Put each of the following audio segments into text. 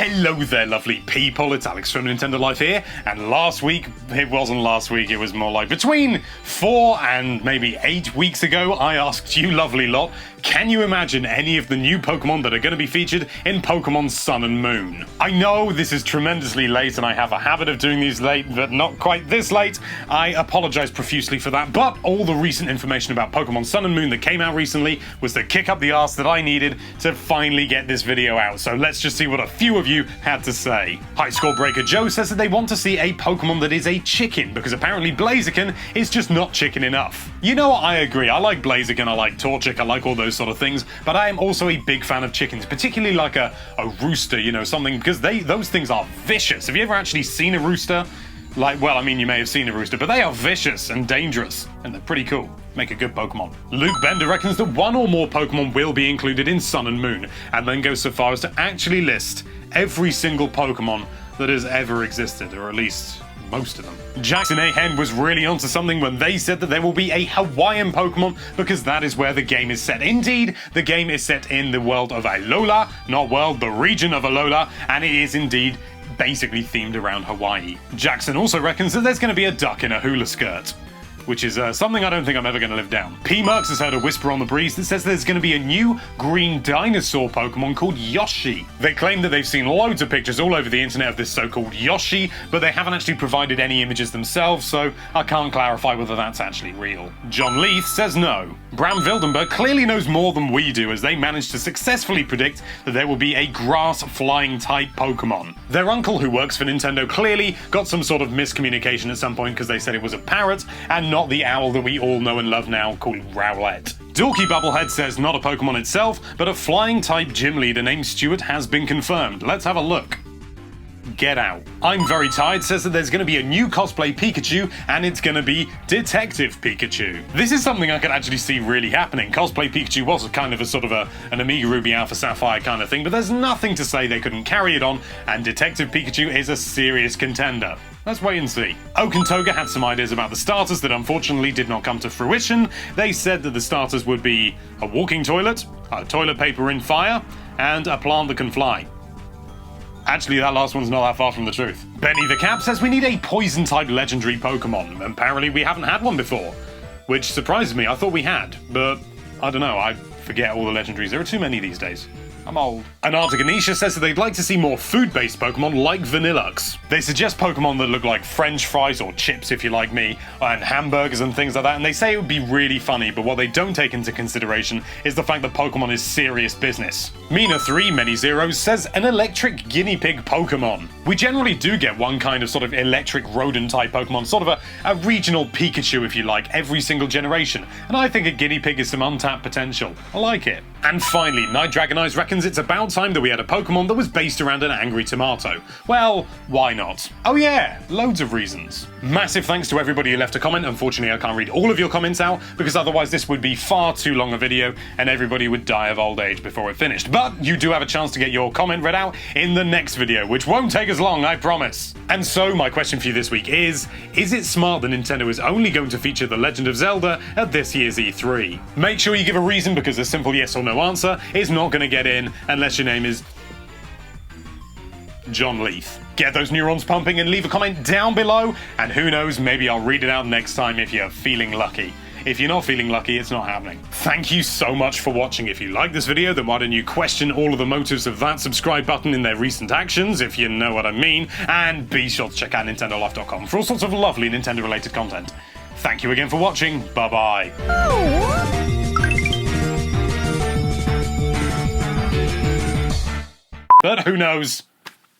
Hello there, lovely people. It's Alex from Nintendo Life here, and last week, it wasn't last week, it was more like between 4 and maybe 8 weeks ago, I asked you lovely lot, can you imagine any of the new Pokemon that are going to be featured in Pokemon Sun and Moon? I know this is tremendously late, and I have a habit of doing these late, but not quite this late. I apologize profusely for that, but all the recent information about Pokemon Sun and Moon that came out recently was the kick up the arse that I needed to finally get this video out, so let's just see what a few of you had to say. High Score Breaker Joe says that they want to see a Pokemon that is a chicken, because apparently Blaziken is just not chicken enough. You know what, I agree, I like Blaziken, I like Torchic, I like all those sort of things, but I am also a big fan of chickens, particularly like a rooster, you know, something, because those things are vicious. Have you ever actually seen a rooster? Like, well, I mean, you may have seen a rooster, but they are vicious and dangerous, and they're pretty cool. Make a good Pokemon. Luke Bender reckons that one or more Pokemon will be included in Sun and Moon, and then goes so far as to actually list every single Pokemon that has ever existed, or at least most of them. Jackson A. Hen was really onto something when they said that there will be a Hawaiian Pokemon, because that is where the game is set. Indeed, the game is set in the world of Alola, not world, the region of Alola, and it is indeed basically themed around Hawaii. Jackson also reckons that there's going to be a duck in a hula skirt, which is something I don't think I'm ever going to live down. P. Mercs has heard a whisper on the breeze that says there's going to be a new green dinosaur Pokemon called Yoshi. They claim that they've seen loads of pictures all over the internet of this so-called Yoshi, but they haven't actually provided any images themselves, so I can't clarify whether that's actually real. John Leith says no. Bram Vildenberg clearly knows more than we do, as they managed to successfully predict that there will be a grass-flying type Pokemon. Their uncle, who works for Nintendo, clearly got some sort of miscommunication at some point because they said it was a parrot and not the owl that we all know and love now called Rowlet. Dorky Bubblehead says not a Pokemon itself, but a flying type gym leader named Stuart has been confirmed. Let's have a look. Get out. I'm Very Tired says that there's going to be a new cosplay Pikachu, and it's going to be Detective Pikachu. This is something I could actually see really happening. Cosplay Pikachu was kind of a sort of an Amiga Ruby Alpha Sapphire kind of thing, but there's nothing to say they couldn't carry it on, and Detective Pikachu is a serious contender. Let's wait and see. Okentoga had some ideas about the starters that unfortunately did not come to fruition. They said that the starters would be a walking toilet, a toilet paper in fire, and a plant that can fly. Actually, that last one's not that far from the truth. Benny the Cap says we need a poison-type legendary Pokemon. Apparently we haven't had one before, which surprises me. I thought we had, but I don't know. I forget all the legendaries. There are too many these days. I'm old. Antarctic Anisha says that they'd like to see more food-based Pokemon like Vanillux. They suggest Pokemon that look like French fries or chips, if you like me, and hamburgers and things like that, and they say it would be really funny, but what they don't take into consideration is the fact that Pokemon is serious business. Mina3 Many Zeros says an electric guinea pig Pokemon. We generally do get one kind of sort of electric rodent-type Pokemon, sort of a regional Pikachu, if you like, every single generation, and I think a guinea pig is some untapped potential. I like it. And finally, Night Dragon Eyes reckons it's about time that we had a Pokemon that was based around an angry tomato. Well, why not? Oh yeah, loads of reasons. Massive thanks to everybody who left a comment. Unfortunately, I can't read all of your comments out, because otherwise this would be far too long a video, and everybody would die of old age before it finished. But you do have a chance to get your comment read out in the next video, which won't take as long, I promise. And so, my question for you this week is it smart that Nintendo is only going to feature The Legend of Zelda at this year's E3? Make sure you give a reason, because a simple yes or no answer is not going to get in unless your name is John Leith. Get those neurons pumping and leave a comment down below, and who knows, maybe I'll read it out next time if you're feeling lucky. If you're not feeling lucky, it's not happening. Thank you so much for watching. If you like this video, then why don't you question all of the motives of that subscribe button in their recent actions, if you know what I mean, and be sure to check out nintendolife.com for all sorts of lovely Nintendo-related content. Thank you again for watching. Bye-bye. But who knows?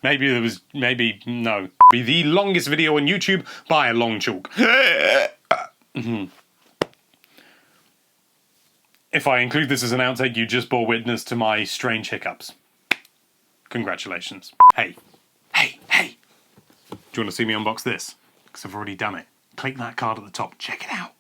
Maybe no. Be the longest video on YouTube by a long chalk. If I include this as an outtake, you just bore witness to my strange hiccups. Congratulations. Hey. Do you want to see me unbox this? Because I've already done it. Click that card at the top. Check it out.